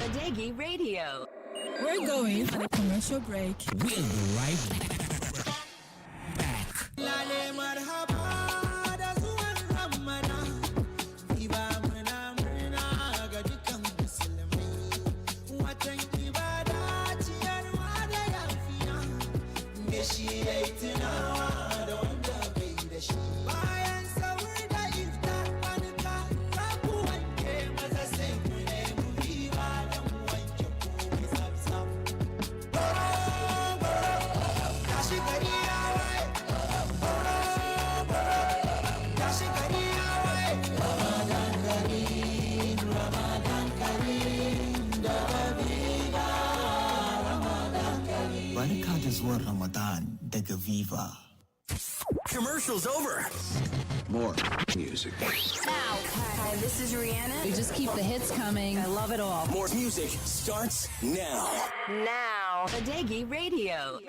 Badegi Radio. We're going on a commercial break. We'll be right back. Zuwan Ramadan daga Viva. Commercial's over. More music. Now. Hi, this is Rihanna. We just keep the hits coming. I love it all. More music starts now. Now. Badegi Radio.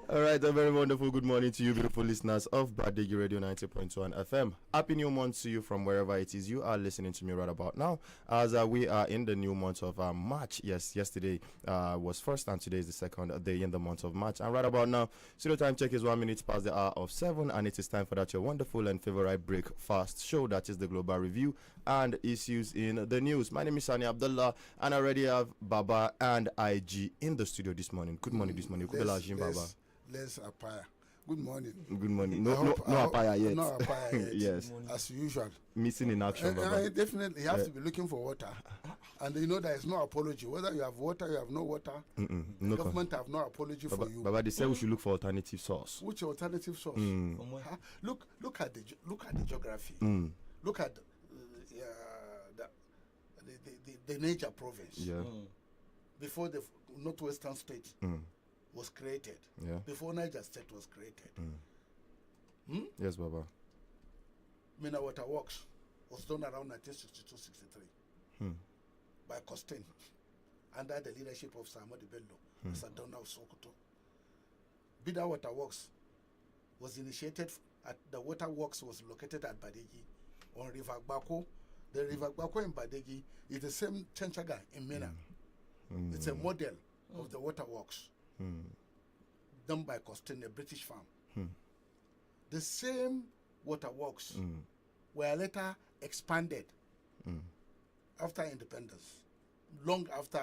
All right, a very wonderful good morning to you, beautiful listeners of Badegi Radio 90.1 FM. Happy new month to you from wherever it is you are listening to me right about now. As we are in the new month of March. Yes, yesterday was first and today is the second day in the month of March. And right about now, studio time check is 1 minute past the hour of 7, and it is time for that your wonderful and favorite breakfast show, that is the Global Review and issues in the news. My name is Sani Abdullah, and I already have Baba and IG in the studio this morning. Good morning this morning. Baba. Let's apaya. Good morning. Good morning. No apaya yet. No apaya yet. Yes. As usual. Missing in action, Baba. Definitely, you have to be looking for water. And you know there is no apology. Whether you have water, you have no water. The government have no apology for you. Baba, they say we should look for alternative source. Which alternative source? Look at the geography. Look at the Niger province. Yeah. Before the northwestern state was created. Yeah. Before Niger State was created. Yes, Baba. Mina Water Works was done around 1962-63 by Costain under the leadership of Samadi Bello, Sadona of Sokoto. Bida Water Works was initiated at the water works was located at Badegi on River Bako. The River Bako in Badegi is the same Chenchaga in Mina. It's a model of the water works. Done by Costain, a British firm. The same waterworks were later expanded after independence. Long after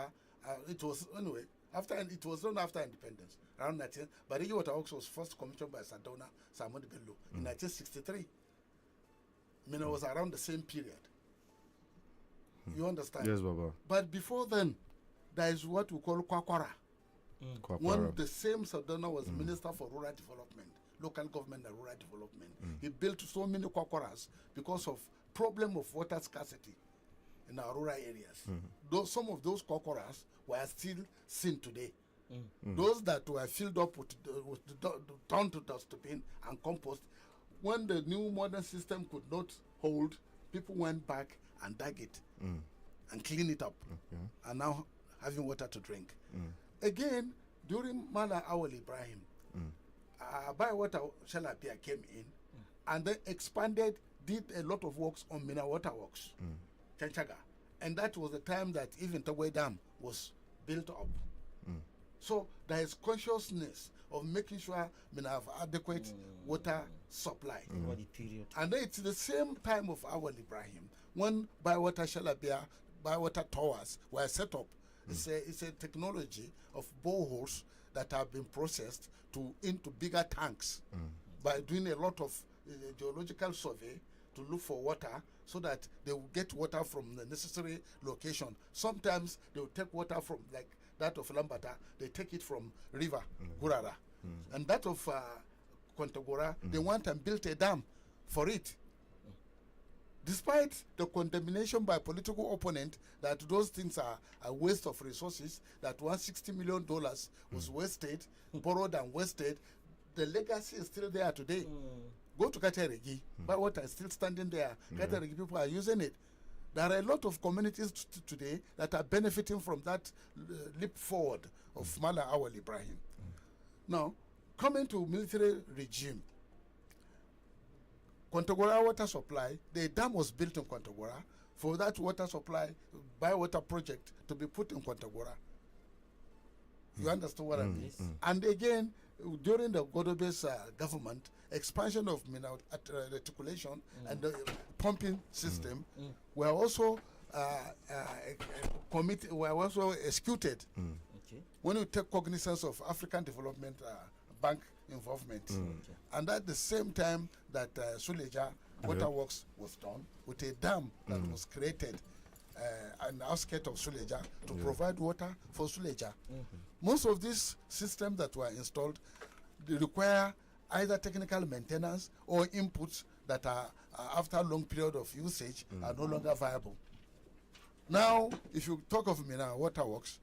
it was anyway. It was done after independence around 19. But the waterworks was first commissioned by Sadona Samodi Bello in 1963. Mina was around the same period. You understand? Yes, Baba. But before then, there is what we call Kwakwara. When the same Sadona was Minister for Rural Development, Local Government and Rural Development, he built so many kwakwaras because of problem of water scarcity in our rural areas. Some of those kwakwaras were still seen today. Those that were filled up with turned to dustbin and compost, when the new modern system could not hold, people went back and dug it and clean it up, and now having water to drink. Again, during Mala Awal Ibrahim, Bywater Shalapia came in and then expanded, did a lot of works on Mina Water Works, Chanchaga. And that was the time that even Tagwe Dam was built up. So there is consciousness of making sure Mina have adequate water supply. And then it's the same time of Awal Ibrahim when Bywater Shalapia, Bywater Towers were set up. It's a technology of boreholes that have been processed into bigger tanks by doing a lot of geological survey to to look for water so that they will get water from the necessary location. Sometimes they will take water from, like that of Lambata, they take it from river, Gurara. And that of Kontagora, they went and built a dam for it. Despite the condemnation by political opponent that those things are a waste of resources, that $160 million was wasted, borrowed and wasted, the legacy is still there today. Go to Kateregi, but water is still standing there. Kateregi people are using it. There are a lot of communities today that are benefiting from that leap forward of Mala Awal Ibrahim. Now, coming to military regime, Kontagora water supply, the dam was built in Kontagora for that water supply, by-water project to be put in Kontagora. You understand what I mean? And again, during the Godobe's government, expansion of reticulation and the pumping system were also were also executed. When you take cognizance of African Development Bank involvement, and at the same time that Suleja Waterworks was done with a dam that was created on the outskirts of Suleja to provide water for Suleja. Most of these systems that were installed, they require either technical maintenance or inputs that are after a long period of usage are no longer viable. Now, if you talk of Mina Waterworks,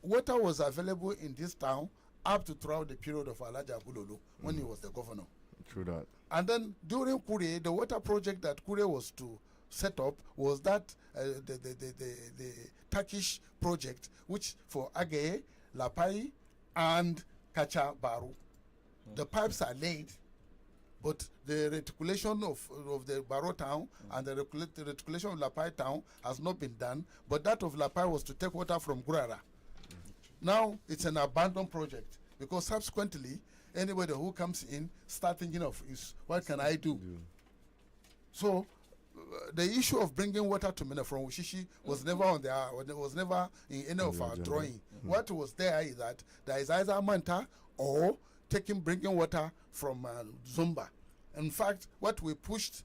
water was available in this town up to throughout the period of Alaja Bulolo when he was the governor. True that. And then during Kure, the water project that Kure was to set up was that the Turkish project, which for Ageye, Lapai, and Kacha Baru. The pipes are laid, but the reticulation of the Baro town and the reticulation of Lapai town has not been done, but that of Lapai was to take water from Gurara. Now it's an abandoned project because subsequently anybody who comes in start thinking of is what can I do? So the issue of bringing water to Mina from Ushishi was never on was never in any of our drawing. What was there is that there is either Manta or bringing water from Zumba. In fact, what we pushed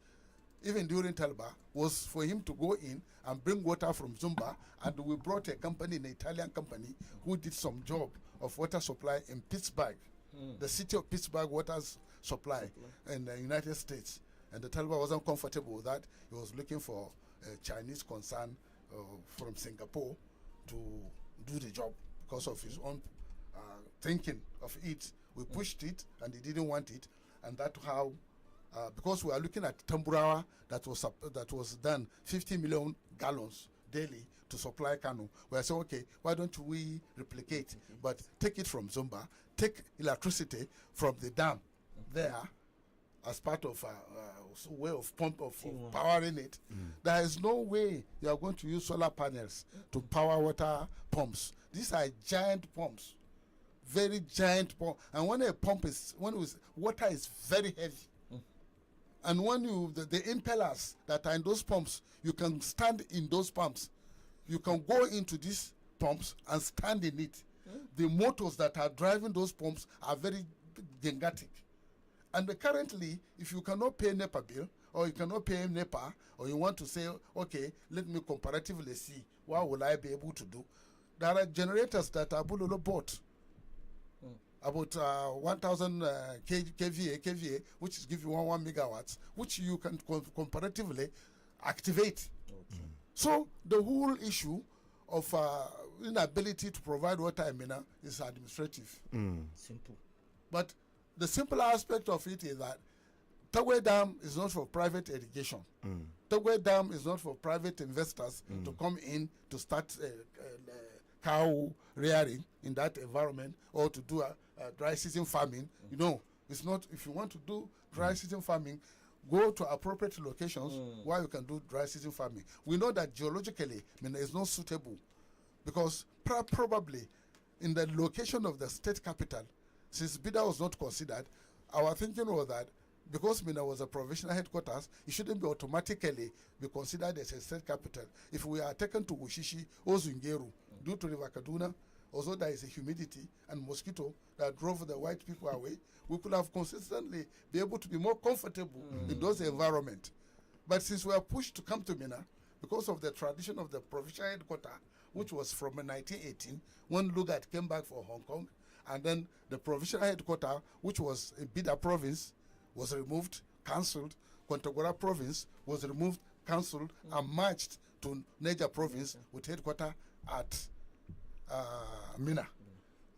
even during Talba was for him to go in and bring water from Zumba, and we brought a company, an Italian company, who did some job of water supply in Pittsburgh, the city of Pittsburgh water supply in the United States. And the Talba wasn't comfortable with that. He was looking for a Chinese concern from Singapore to do the job because of his own thinking of it. We pushed it, and he didn't want it, and that's how. Because we are looking at Tamburawa that was done 50 million gallons daily to supply Kano. We are saying, okay, why don't we replicate, but take it from Zumba, take electricity from the dam there as part of a way of powering it. There is no way you are going to use solar panels to power water pumps. These are giant pumps, very giant pump. And when a pump is, water is very heavy. And when the impellers that are in those pumps, you can stand in those pumps. You can go into these pumps and stand in it. The motors that are driving those pumps are very gigantic. And currently, if you cannot pay NEPA bill, or you cannot pay NEPA, or you want to say, okay, let me comparatively see, what will I be able to do? There are generators that Abulolo bought. About 1,000 kVA, which is give you 1 megawatts, which you can comparatively activate. So the whole issue of inability to provide water in Mina is administrative. Simple. But the simple aspect of it is that Tagwe Dam is not for private irrigation. Tagwe Dam is not for private investors to come in to start cow rearing in that environment or to do a dry season farming. You know, it's not. If you want to do dry season farming, go to appropriate locations where you can do dry season farming. We know that geologically, Mina is not suitable because probably in the location of the state capital, since Bida was not considered, our thinking was that because Mina was a provincial headquarters, it shouldn't be automatically be considered as a state capital. If we are taken to Wushishi or Zungeru, due to River Kaduna, although there is a humidity and mosquito that drove the white people away, we could have consistently be able to be more comfortable in those environments. But since we are pushed to come to Mina, because of the tradition of the provincial headquarters, which was from 1918, when Lugard came back for Hong Kong, and then the provincial headquarters, which was in Bida province, was removed, cancelled. Kontagora province was removed, cancelled, and merged to Niger province with headquarters at Mina.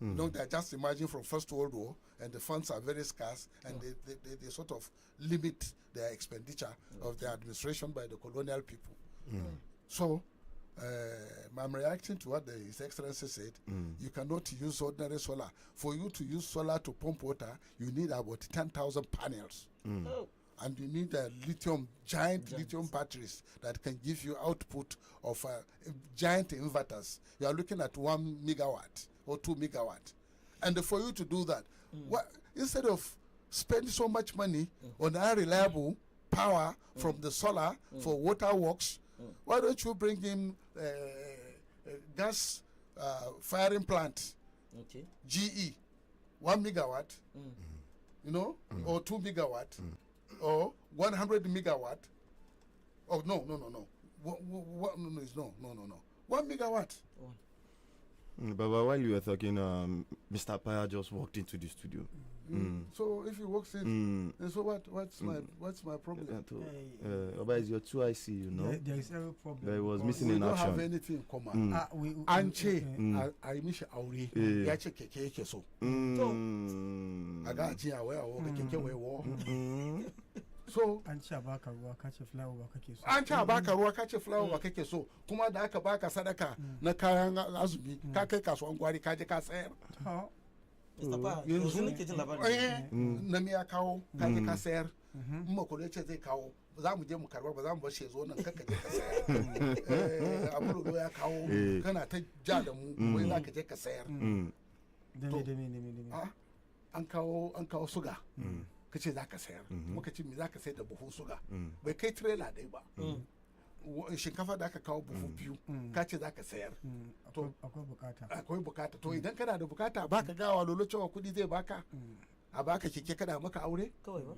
No, they just emerging from First World War, and the funds are very scarce, and they sort of limit their expenditure of the administration by the colonial people. So, I'm reacting to what His Excellency said. You cannot use ordinary solar. For you to use solar to pump water, you need about 10,000 panels. And you need giant lithium batteries that can give you output of giant inverters. You are looking at 1 megawatt or 2 megawatt. And for you to do that, instead of spending so much money on unreliable power from the solar for water works, why don't you bring in gas firing plant, GE, 1 megawatt, you know, or 2 megawatt, or 100 megawatt. Oh, no. No, 1 megawatt. But while you were talking, Mr. Paya just walked into the studio. So if he walks in, and so what's my problem? Oba is your 2 IC, you know. There is no problem. But it was missing We in don't action. have anything in common. Anche, I miss Auri. Yache keke so. Aga jia we awo keke we wo. So an ci baka ruwa ka ce flower ba kake so. an ca baka ruwa ka ce flower ba kake so, kuma da aka baka sadaka na kayan azumi ka kai kasuwan gwari ka je ka sayar. Na me ya kawo ka je ka sayar. Amma ko ce zai kawo za mu je mu karba, ba za mu bar shi zo nan kanka je ka sayar. Abu ya kawo kana ta ja da mu wai za ka je ka sayar. Dame. An kawo suga. Ka ce za ka sayar, muka ce me za ka sayar da buhun suga, bai kai trailer dai ba. Shinkafa da aka kawo buhu biyu, ka ce za ka sayar. Akwai bukata. To idan kana da bukata ba ka gawa lolo cewa kudi zai baka, a baka keke kada maka aure? Kawai ba.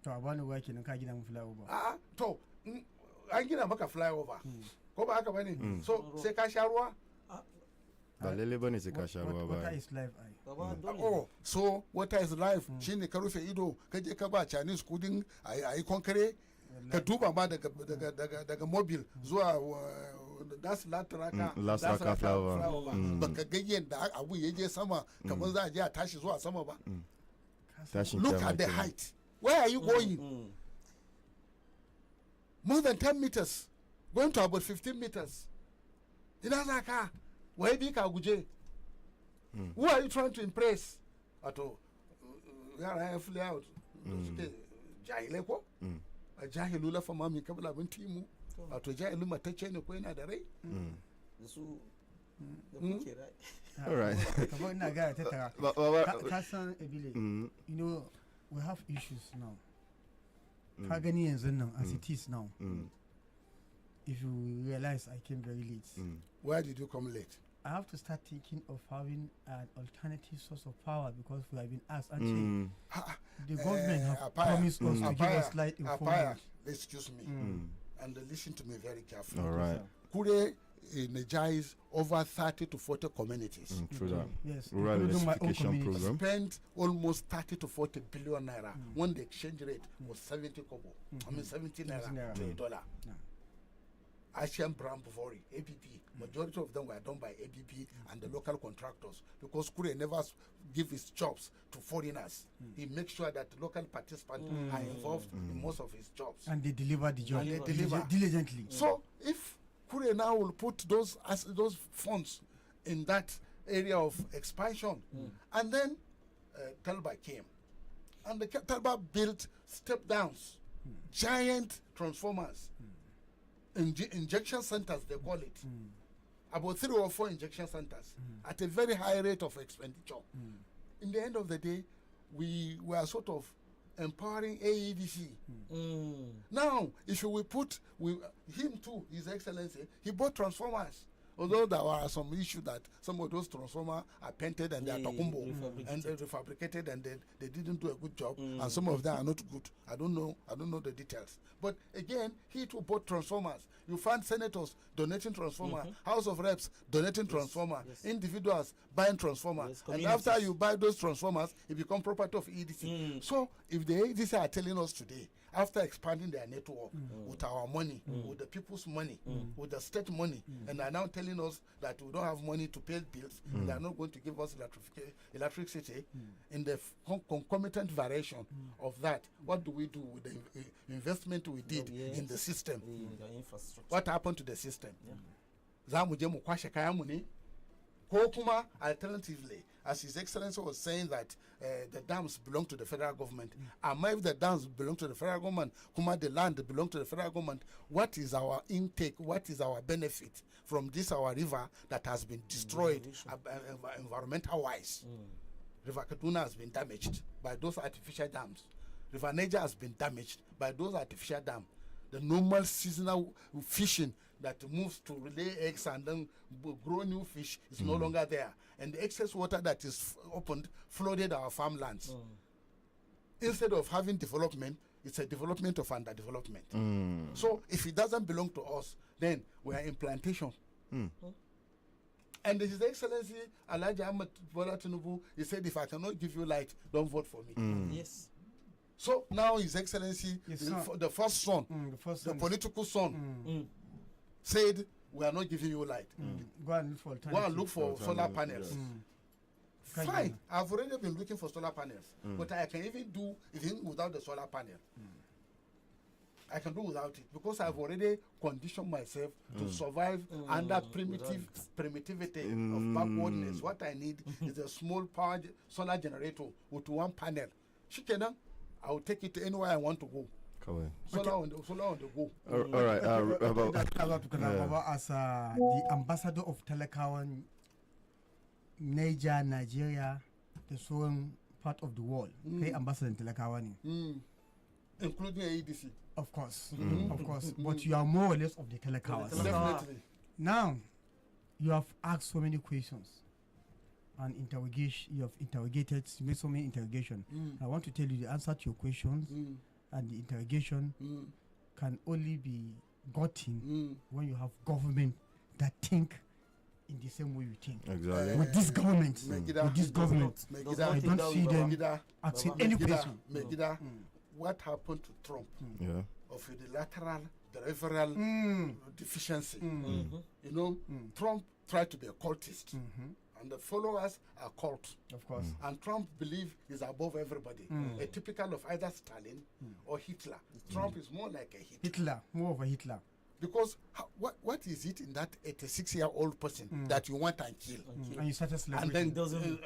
To a bani ruwa kenan ka gina mu flyover. A'a, to an gina maka flyover. Ko ba haka bane? So sai ka sha ruwa? Ba lalle bane sai ka sha ruwa ba. Water is life. Oh, so water is life. Shine ka rufe ido ka je ka ba Chinese kudin ayi konkare, ka duba ma daga mobil zuwa das latraka flower. Baka ga yadda abu ya je sama kamar za a je a tashi zuwa sama ba. Look at the height. Where are you going? More than 10 meters. Going to about 15 meters. Ina za ka? Why be ka guje? Who are you trying to impress? Ato, yara ya fly out. Jahile ko? A jahilu la fama mi kabla bin timu. Ato jahilu matacce ne ko yana da rai? All right. Kamar ina ga ta tara. Ka san Ebile, you know, we have issues now. Ka gani yanzu nan as it is now. If you realize I came very late. Why did you come late? I have to start thinking of having an alternative source of power because we have been asked. Actually, the government have promised us to give us light information. Excuse me, and listen to me very carefully. All right. Kure energize over 30 to 40 communities. True that. Yes. Rural electrification program. Spent almost 30 to 40 billion naira when the exchange rate was 70 kobo. I mean 70 naira to a dollar. Asian Brown Bovori, ABP, majority of them were done by ABP and the local contractors because Kure never give his jobs to foreigners. He makes sure that local participants are involved in most of his jobs. And they deliver the job. And they deliver diligently. So if Kure now will put those funds in that area of expansion, and then Talba came, and the Talba built step downs, giant transformers. Injection centers, they call it. About 3 or 4 injection centers at a very high rate of expenditure. In the end of the day, we were sort of empowering AEDC. Now, if we put him too, His Excellency, he bought transformers Although there are some issues that some of those transformers are painted and they are tokumbo and they're refabricated and they didn't do a good job, and some of them are not good. I don't know the details. But again, he too bought transformers. You find senators donating transformer, House of Reps donating transformer, individuals buying transformer, and after you buy those transformers, it becomes property of EDC. So if the EDC are telling us today, after expanding their network with our money, with the people's money, with the state money, and are now telling us that we don't have money to pay bills, they are not going to give us electricity, in the concomitant variation of that, what do we do with the investment we did in the system? What happened to the system? Kokuma, alternatively, as His Excellency was saying that the dams belong to the federal government, and if the dams belong to the federal government, Kuma, the land belong to the federal government, what is our intake, what is our benefit from this our river that has been destroyed environmental-wise? River Kaduna has been damaged by those artificial dams. River Niger has been damaged by those artificial dams. The normal seasonal fishing that moves to lay eggs and then grow new fish is no longer there. And the excess water that is opened flooded our farmlands. Instead of having development, it's a development of underdevelopment. So if it doesn't belong to us, then we are in plantation. And His Excellency Alhaji Ahmed Bola Tinubu, he said, if I cannot give you light, don't vote for me. Yes. So now His Excellency, the first son, the political son, said, we are not giving you light. Go and look for solar panels. Fine, I've already been looking for solar panels, but I can even do it without the solar panel. I can do without it because I've already conditioned myself to survive under primitivity of backwardness. What I need is a small power solar generator with one panel. Shikena, I will take it anywhere I want to go. Solar on the go. All right. As the ambassador of Telekawan, Nigeria, the southern part of the world, ambassador in Telekawani, including AEDC. Of course, of course. But you are more or less of the Telekawas. Definitely. Now, you have asked so many questions and you have interrogated, made so many interrogations. I want to tell you the answer to your questions and the interrogation can only be gotten when you have government that think in the same way you think. Exactly. With this government, I don't see them asking any question. Megida, what happened to Trump? Of unilateral, peripheral deficiency. You know, Trump tried to be a cultist. And the followers are cult. Of course. And Trump believes he's above everybody. A typical of either Stalin or Hitler. Trump is more like a Hitler. More of a Hitler. Because what is it in that 86-year-old person that you want and kill? And you started celebrating.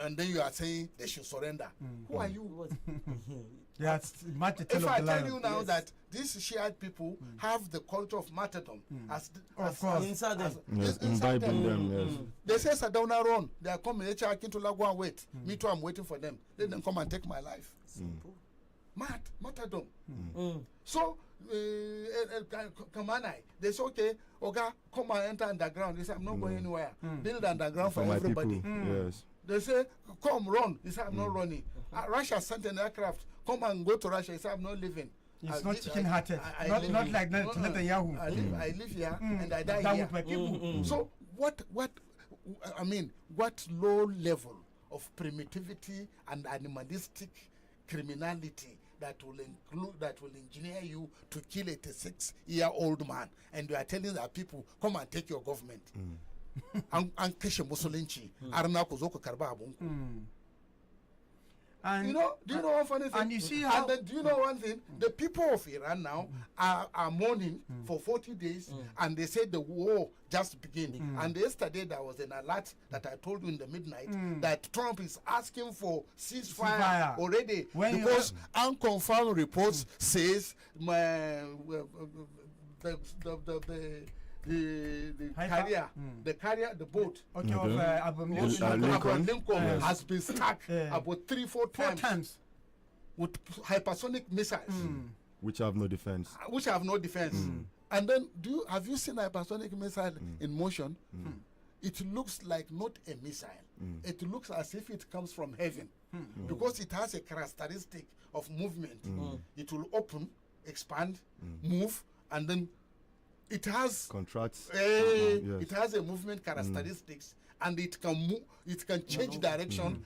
And then you are saying they should surrender. Who are you? If I tell you now that these Shiite people have the culture of martyrdom as inside them. Imbibing them, yes. They say Sadona run. They are coming. They are to go and wait. Me too, I'm waiting for them. Let them come and take my life. Martyrdom. So, Kamanai, they say, okay, Oga, come and enter underground. They say, I'm not going anywhere. Build underground for everybody. Yes. They say, come, run. He said, I'm not running. Russia sent an aircraft. Come and go to Russia. He said, I'm not leaving. It's not chicken-hearted. Not like Netanyahu. I live here and I die here. With my people. So what low level of primitivity and animalistic criminality that will engineer you to kill a 86-year-old man, and you are telling our people, come and take your government. And kashe musulunci arna ku zo ku karba abunku. And do you know one funny thing? And you see how. And then, do you know one thing? The people of Iran now are mourning for 40 days, and they say the war just began. And yesterday there was an alert that I told you in the midnight that Trump is asking for ceasefire already because unconfirmed reports says the boat of Abraham Lincoln has been stuck about 3-4 times with hypersonic missiles, which have no defense. And then have you seen hypersonic missile in motion? it looks like not a missile. It looks as if it comes from heaven because it has a characteristic of movement. It will open, expand, move, and then it has Contracts. yes. Yes. It has a movement characteristics, and it can move. It can change direction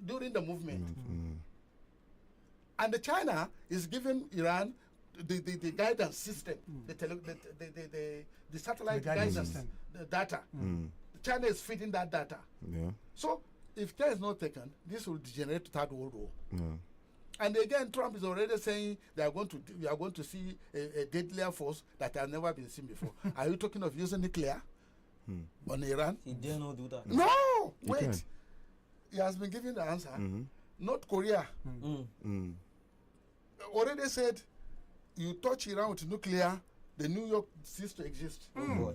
during the movement. And the China is giving Iran the guidance system, the satellite guidance guidance, system. the data. China is feeding that data. Yeah. So if care is not taken, this will degenerate to Third World War. Yeah. And again, Trump is already saying we are going to see a deadlier force that has never been seen before. Are you talking of using nuclear on Iran? He dare not do that. No, He wait. can. He has been given the answer. North Korea already said, you touch Iran with nuclear, the New York cease to exist. Oh boy.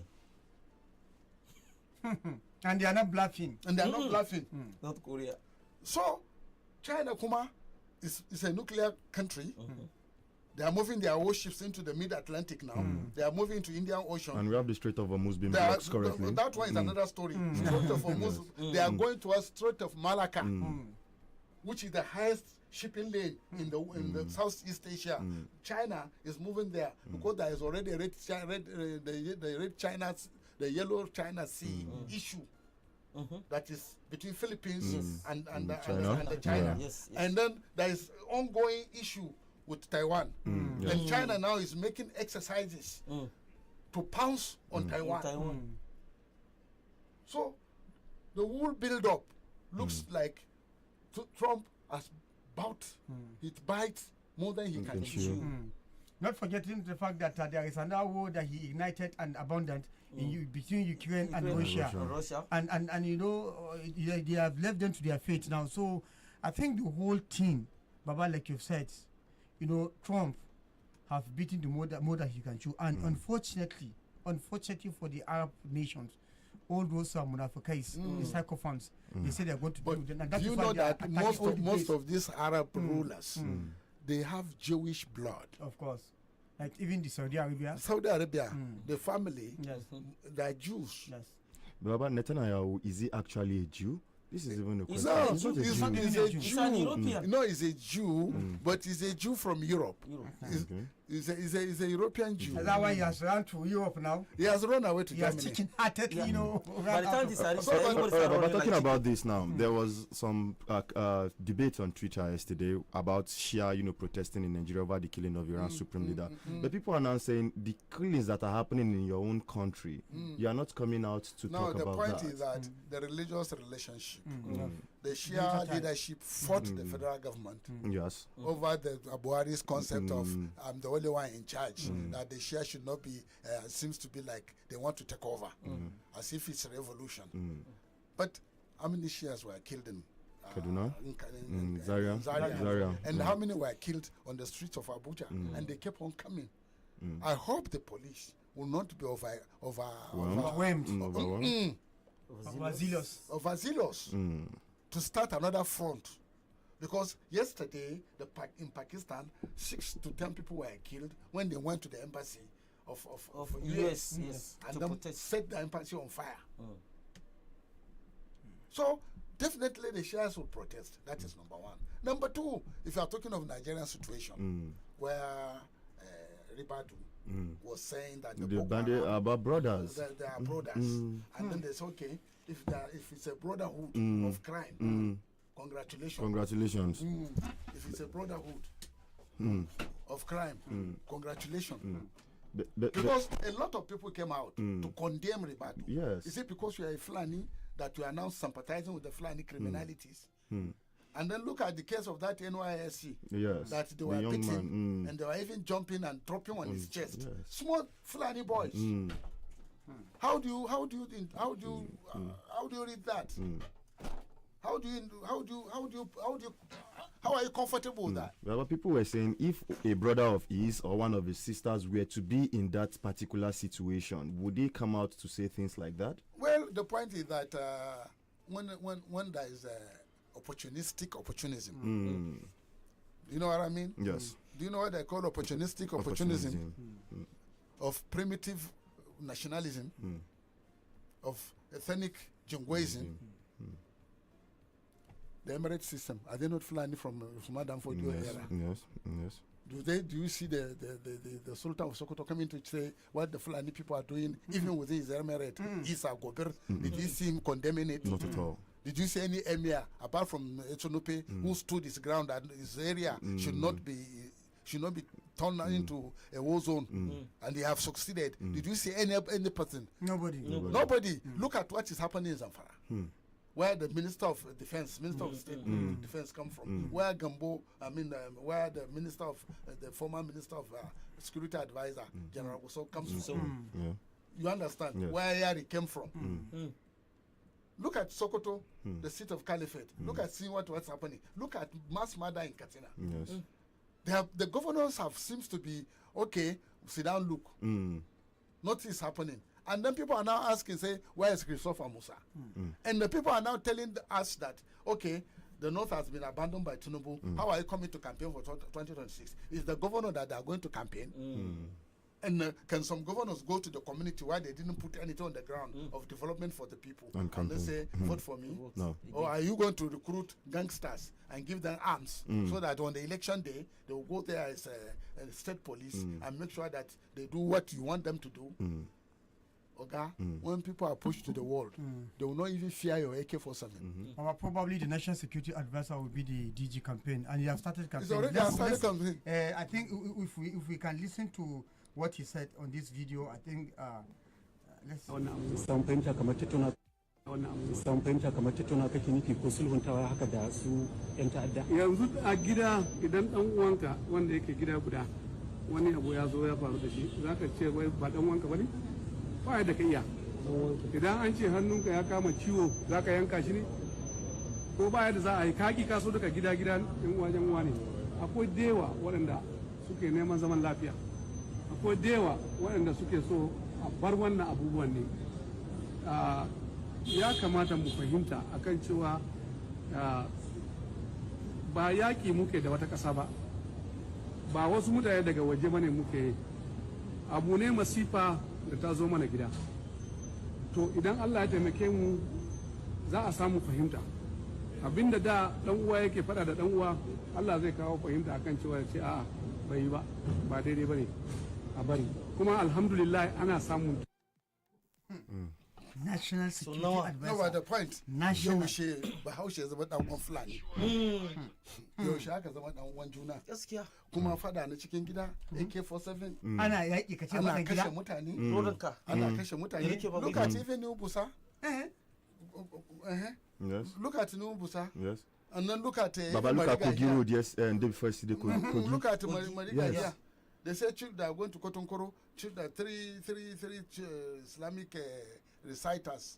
And they are not bluffing. And they are not bluffing. North Korea. So, China, Kuma, is a nuclear country. They are moving their warships into the mid-Atlantic now. They are moving to Indian Ocean. And we have the Strait of Hormuz being They are- blocked currently. that one is another story. Strait of Hormuz, they are going towards Strait of Malacca, which is the highest shipping lane in the Southeast Asia. China is moving there because there is already a the Yellow China Sea issue that is between Philippines and China. the China. Yeah. Yes, yes. And then there is ongoing issue with Taiwan. Yes. And China now is making exercises to pounce on Taiwan. Taiwan. So the whole build-up looks like Trump has bought. It bites more than he can chew. Not forgetting the fact that there is another war that he ignited and abundant between Ukraine and Russia. Russia. And you know, they have left them to their fate now. So I think the whole team, Baba, like you've said, you know, Trump have beaten the more that he can chew. And unfortunately for the Arab nations, all those Munafakais, the sycophants, they say they're going to But do it. And that do you is why know they are that attacking most all the place. of these Arab rulers, they have Jewish blood. Of course. Like even the Saudi Arabia. Saudi Arabia, the family, Yes. they are Jews. Yes. But about Netanyahu, is he actually a Jew? This is even a question. No, He's not a he's Jew. a He's an Jew. European. No, he's a Jew, but he's a Jew from Europe. Okay. He's a European Jew. Is that why he has run to Europe now? He has run away to He has Germany. chicken-heartedly, you know, By ran the out time of- this are So, everybody Alright, start but running talking like about this now, there was some debate on Twitter yesterday about Shia, protesting in Nigeria over the killing of Iran's supreme leader. But people are now saying the killings that are happening in your own country, you are not coming out to No, talk the about point that. is that the religious relationship, the Digital Shia time. leadership fought the federal government Yes. over the Buhari's concept of I'm the only one in charge, that the Shia should not be, seems to be like they want to take over, as if it's a revolution. But how many Shias were killed in Kaduna? in Zaria. Zaria. And how many were killed on the streets of Abuja? And they kept on coming. I hope the police will not be Overwhelmed. Overwhelmed. Overzealous. overzealous to start another front. Because yesterday, in Pakistan, 6 to 10 people were killed when they went to the embassy of US, yes, and to then protest. set the embassy on fire. So definitely the Shias will protest. That is number one. Number two, if you are talking of Nigerian situation, where Ribadu was saying that The Boko bandit Haram, about brothers. they are brothers, and then they say, okay, if it's a brotherhood of crime, congratulations. Congratulations. If it's a brotherhood of crime, congratulations. But- Because a lot of people came out to condemn Ribadu. Yes. Is it because you are a Fulani that you are now sympathizing with the Fulani criminalities? And then look at the case of that NYSC. Yes. That they The were young beating man, and they were even jumping and dropping on his chest. yes. Small Fulani boys. How do you read that? How are you comfortable with that? Well, but people were saying if a brother of his or one of his sisters were to be in that particular situation, would they come out to say things like that? Well, the point is that when there is opportunistic opportunism, you know what I mean? Yes. Do you know what they call opportunistic opportunism? Of primitive nationalism? of ethnic Jingwezin. The Emirate system, are they not Fulani from Madam Fodio era? Yes. Do you see the Sultan of Sokoto coming to say what the Fulani people are doing, even within his Emirate? Isa Gober, did you see him condemning it? Not at all. Did you see any emir apart from Echonope who stood his ground and his area should not be turned into a war zone, and they have succeeded? Did you see any person? Nobody. Look at what is happening in Zamfara. Where the Minister of Defense, Minister of State Defense come from, where Gambo, where the Minister of, the former Minister of Security Advisor, General Uso comes from. You understand where he came from. Look at Sokoto, the seat of Caliphate. Look at seeing what's happening. Look at mass murder in Katsina. The governors seems to be, okay, sit down, look. Nothing is happening. And then people are now asking, say, where is Christopher Musa? And the people are now telling us that, okay, the North has been abandoned by Tinubu. How are you coming to campaign for 2026? Is the governor that they are going to campaign? And can some governors go to the community where they didn't put anything on the ground of development for the people and they say, vote for me? No. Or are you going to recruit gangsters and give them arms so that on the election day, they will go there as a state police and make sure that they do what you want them to do? Okay? When people are pushed to the wall, they will not even fear your AK-47. Probably the National Security Advisor will be the DG campaign, and he has started campaign. It's already started campaign. I think if we can listen to what he said on this video, I think let's. Sun fahimta kamar tattauna kake nufi ko sulhuntawa haka da su 'yan ta'adda. Yanzu a gida idan dan uwanka wanda yake gida guda wani abu ya zo ya faru da shi za ka ce wai ba dan uwanka bane ba da kai ya idan an ce hannunka ya kama ciwo za ka yanka shi ne ko ba yadda za a yi kaki kaso daga gida yan wajen uwa ne. Akwai dewa waɗanda suke neman zaman lafiya, akwai dewa waɗanda suke so a bar wannan abubuwan ne. Ya kamata mu fahimta akan cewa ba yaƙi muke da wata ƙasa ba wasu mutane daga waje bane muke, abu ne masifa da ta zo mana gida. To idan Allah ya taimake mu za a samu fahimta abinda da dan uwa yake faɗa da dan uwa, Allah zai kawo fahimta akan cewa ce a'a bai yi ba daidai bane a bari, kuma alhamdulillah ana samun National Security Advisor. No, the point. National. Bahaushe zama dan uwan Fulani. Yaushe aka zama dan uwan juna. Gaskiya. Kuma fada na cikin gida AK-47. Ana yaƙi kace ana kashe mutane. Rodinka. Ana kashe mutane. Look at even New Busa. Yes. Look at New Busa. Yes. And then look at Baba look at Kogi Road, yes, and day before the Kogi. Look at Mariga. Yes. They say children are going to Kotonkoro. Children, three Islamic reciters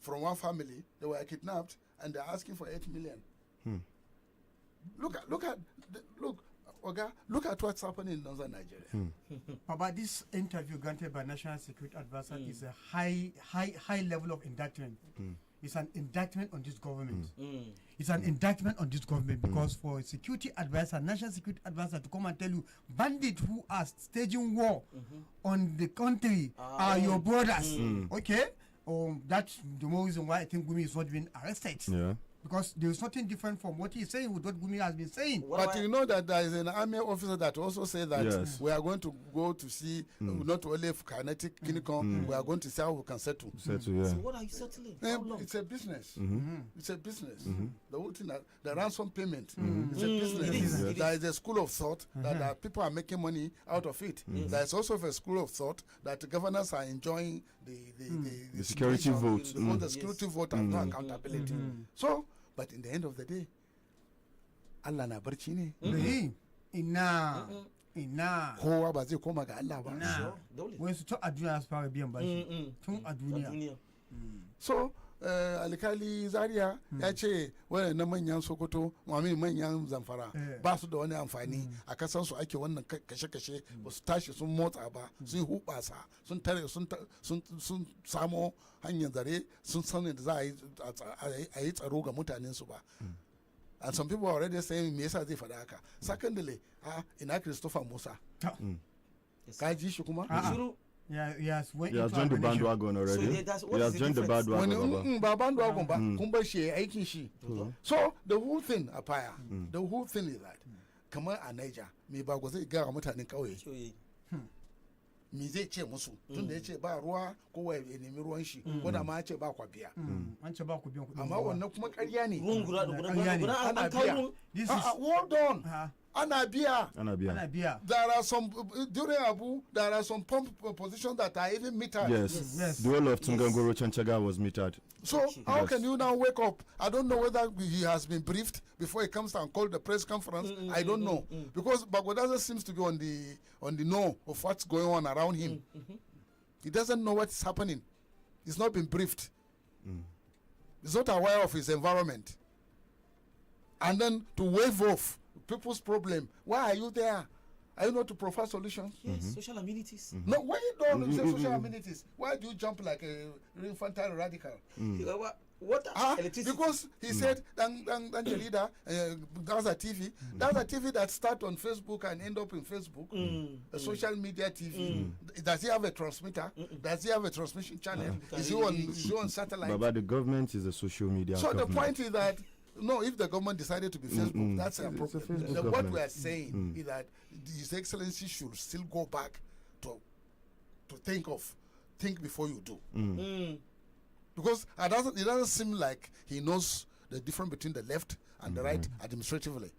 from one family. They were kidnapped and they're asking for 8 million. Look at what's happening in northern Nigeria. About this interview granted by National Security Advisor is a high level of indictment. It's an indictment on this government. It's an indictment on this government because for a security advisor, National Security Advisor, to come and tell you bandits who are staging war on the country are your brothers. Okay? That's the more reason why I think Gumi is not being arrested. Yeah. Because there is nothing different from what he's saying with what Gumi has been saying. But you know that there is an army officer that also said that we are going to go to see not only kinetic Kinikon, we are going to see how we can settle. So what are you settling? It's a business. It's a business. The whole thing, the ransom payment, it's a business. There is a school of thought that people are making money out of it. There is also a school of thought that the governors are enjoying the security vote. The security vote and no accountability. So, but in the end of the day, Allah na barci ne. Ina. Kowa ba zai koma ga Allah ba. Wai su tun a duniya su fara biyan bashi. Tun a duniya. So, alkali Zaria ya ce wayannan manyan Sokoto, manyan Zamfara ba su da wani amfani a kasan su ake wannan kashe-kashe, ba su tashi sun motsa ba, sun hubasa, sun tare sun samo hanyar zare, sun sani da za a yi tsaro ga mutanen su ba. And some people are already saying me yasa zai faɗa haka. Secondly, ina Christopher Musa. Ka ji shi kuma? Yeah, he has joined the bandwagon already. So he has joined the bandwagon. So the whole thing, Apaya, the whole thing is that, come on, Anaja, me bagoze ga mutanen kauye. Me zai ce musu tun da yace ba ruwa kowa ya nemi ruwan shi wanda ma yace ba kwa biya. An ce ba ku biyan kuɗi. Amma wannan kuma ƙarya ne. Ana biya. Hold on. Ana biya. There are some during Abu. There are some pump positions that are even metered. Yes. The whole of Tungangoro Chanchaga was metered. So how can you now wake up? I don't know whether he has been briefed before he comes and called the press conference. I don't know because Bagodaza seems to be on the know of what's going on around him. He doesn't know what's happening. He's not been briefed. He's not aware of his environment. And then to wave off people's problem. Why are you there? Are you not to provide solutions? Yes, social amenities. No, why you don't say social amenities? Why do you jump like a infantile radical? What electricity? Because he said, dan leader, that's a TV. That's a TV that start on Facebook and end up in Facebook. A social media TV. Does he have a transmitter? Does he have a transmission channel? Is he on satellite? But the government is a social media. So the point is that no, if the government decided to be Facebook, that's a problem. What we are saying is that His Excellency should still go back to think before you do. Because it doesn't seem like he knows the difference between the left and the right administratively.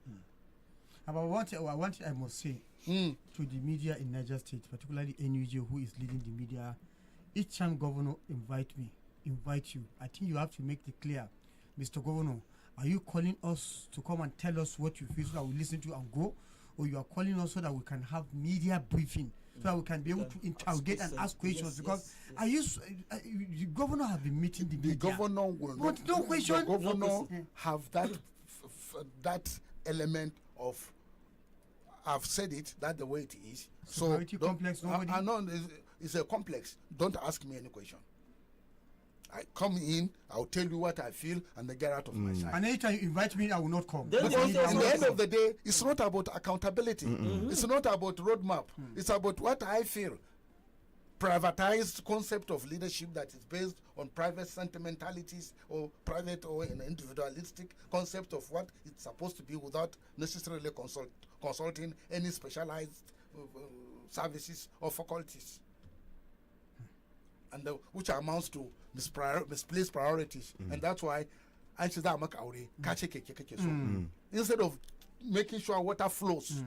About what I must say to the media in Niger State, particularly NUJ, who is leading the media, each time governor invite you, I think you have to make it clear, Mr. Governor, are you calling us to come and tell us what you feel so that we listen to you and go? Or you are calling us so that we can have media briefing, so that we can be able to interrogate and ask questions? Because the governor have been meeting the media. The governor will but not. No question. The governor have that element of, I've said it, that's the way it is. Security complex, nobody. I know it's a complex. Don't ask me any question. I come in, I'll tell you what I feel, and then get out of my side. And anytime you invite me, I will not come. Because at the end of the day, it's not about accountability. It's not about roadmap. It's about what I feel. Privatized concept of leadership that is based on private sentimentalities or private or an individualistic concept of what it's supposed to be without necessarily consulting any specialized services or faculties. And which amounts to misplaced priorities. And that's why instead of making sure water flows,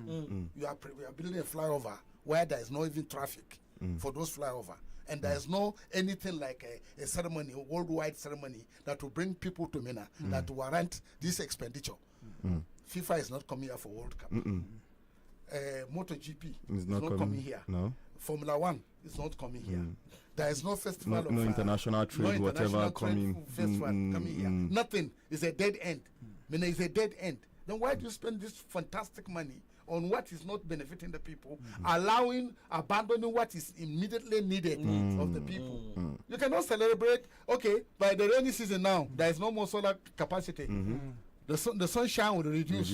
we are building a flyover where there is no even traffic for those flyover. And there is no anything like a ceremony, a worldwide ceremony that will bring people to Mina that warrant this expenditure. FIFA is not coming here for World Cup. MotoGP is not coming here. No. Formula 1 is not coming here. There is no festival no international trade, whatever coming. Coming here. Nothing. It's a dead end. Mina is a dead end. Then why do you spend this fantastic money on what is not benefiting the people, abandoning what is immediately needed of the people? You cannot celebrate, okay, by the rainy season now, there is no more solar capacity. The sunshine will reduce.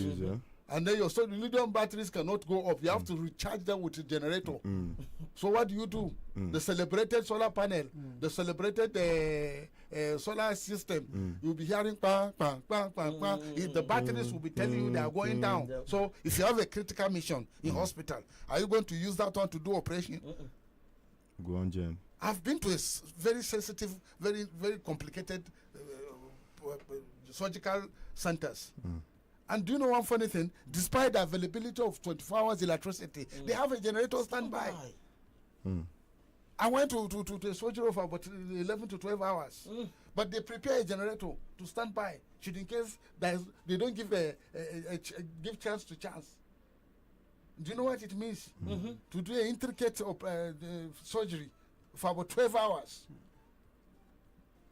And then your lithium batteries cannot go up. You have to recharge them with a generator. So what do? The celebrated solar panel, the celebrated solar system, you'll be hearing bang, bang, bang, bang, bang. The batteries will be telling you they are going down. So if you have a critical mission in hospital, are you going to use that one to do operation? Go on, Jen. I've been to a very sensitive, very, very complicated surgical centers. And do you know one funny thing? Despite the availability of 24 hours electricity, they have a generator standby. I went to a surgery for about 11 to 12 hours. But they prepare a generator to stand by, should in case they don't give give chance to chance. Do you know what it means? To do an intricate surgery for about 12 hours.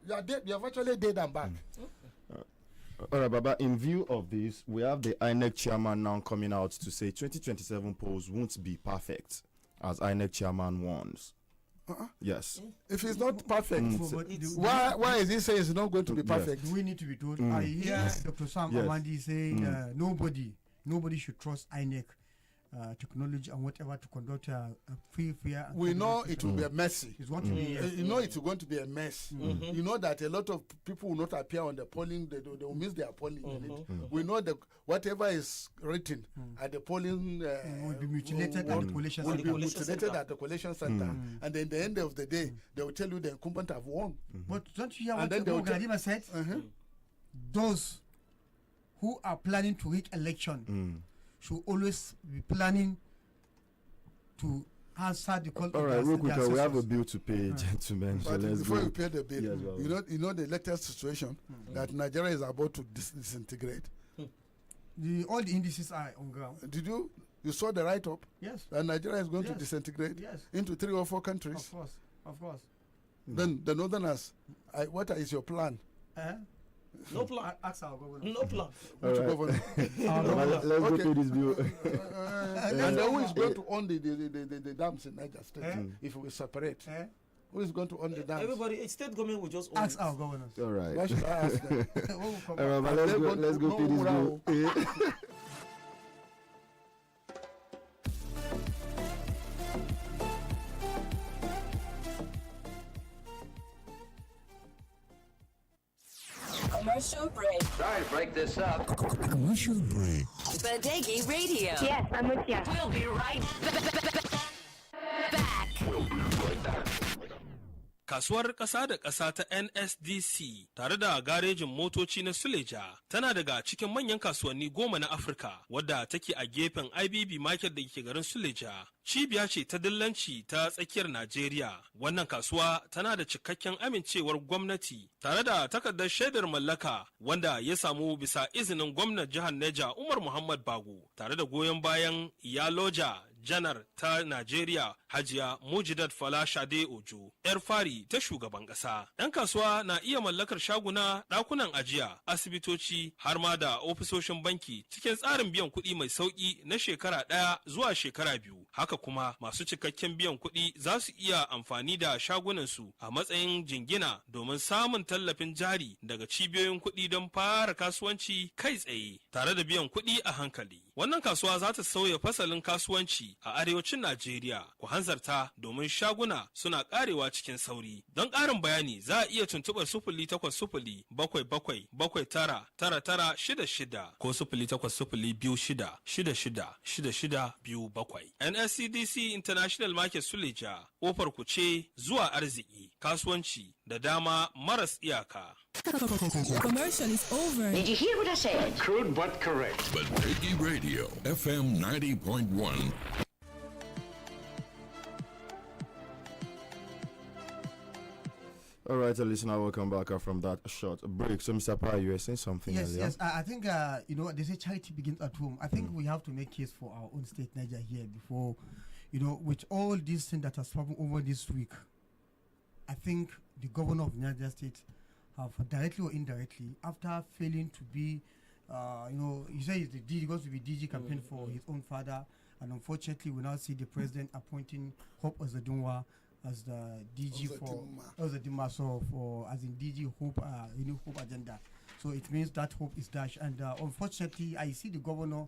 You are dead. You are virtually dead and back. All right, Baba, in view of this, we have the INEC chairman now coming out to say 2027 polls won't be perfect, as INEC chairman warns. Yes. If it's not perfect, why is he saying it's not going to be perfect? We need to be told. I hear Dr. Sam Amandi saying nobody should trust INEC technology and whatever to conduct a free, fair. We know it will be a messy. It's going to be. You know it's going to be a mess. You know that a lot of people will not appear on the polling. They will miss their polling unit. We know that whatever is written at the polling will be mutilated at the collation will center. be mutilated at the collation center. And then the end of the day, they will tell you the incumbent have won. But don't you hear And what then the Galadima said? Those who are planning to rig election should always be planning to answer the call. All right, real quick, we have a bill to pay, gentlemen. So But let's before go. you pay the bill, you know the latest situation that Nigeria is about to disintegrate. All the indices are on ground. Did you saw the write-up? Yes. That Nigeria is going to disintegrate into 3 or 4 countries. Of course. Then the Northerners, what is your plan? No plan. Ask our governor. No plan. Which governor? Let's go through this bill. And who is going to own the dams in Niger State if we separate? Who is going to own the dams? Everybody, state government will just own Ask it. our governors. All right. Why should I ask them? All right, but let's go through this bill. Commercial break. Sorry to break this up. Commercial break. Badegi Radio. Yes, I'm with you. We'll be right back. Kasuwar ƙasa da ƙasa ta NSDC tare da garejin motoci na Suleja tana daga cikin manyan kasuwanni 10 na Afirka wadda take a gefen IBB Market da ke garin Suleja. Cibiya ce ta dillanci ta tsakiyar Najeriya. Wannan kasuwa tana da cikakken amincewar gwamnati tare da takardar shaidar mallaka wanda ya samu bisa izinin gwamnan jihar Neja Umar Muhammad Bago tare da goyon bayan Iyaloja janar ta Najeriya Hajiya Mujidat Fala Shade Ojo, 'yar fari ta shugaban ƙasa. 'Yan kasuwa na iya mallakar shaguna, ɗakunan ajiya, asibitoci har ma da ofisoshin banki cikin tsarin biyan kuɗi mai sauƙi na shekara 1 zuwa shekara 2. Haka kuma masu cikakken biyan kuɗi za su iya amfani da shagunansu a matsayin jingina domin samun tallafin jari daga cibiyoyin kuɗi don fara kasuwanci kai tsaye tare da biyan kuɗi a hankali. Wannan kasuwa za ta sauya fasalin kasuwanci a arewacin Najeriya. Ku hanzarta domin shaguna suna karewa cikin sauri. Don ƙarin bayani za a iya tuntuɓar 08077799966 ko 08026666627. NSCDC International Market Suleja, ƙofar ku ce zuwa arziki, kasuwanci da dama maras iyaka. Commercial is over. Did you hear what I said? Crude but correct. Badegi Radio, FM 90.1. All right, listener, welcome back from that short break. So, Mr. Pa, you were saying something Yes, earlier. yes. I think, they say charity begins at home. I think we have to make case for our own state, Niger, here before, with all these things that has happened over this week. I think the governor of Niger State have directly or indirectly, after failing to be, he said he's going to be DG campaign for his own father, and unfortunately, we now see the president appointing Hope Ozodunwa as the DG for as in DG Hope, Hope agenda. So it means that hope is dashed, and unfortunately, I see the governor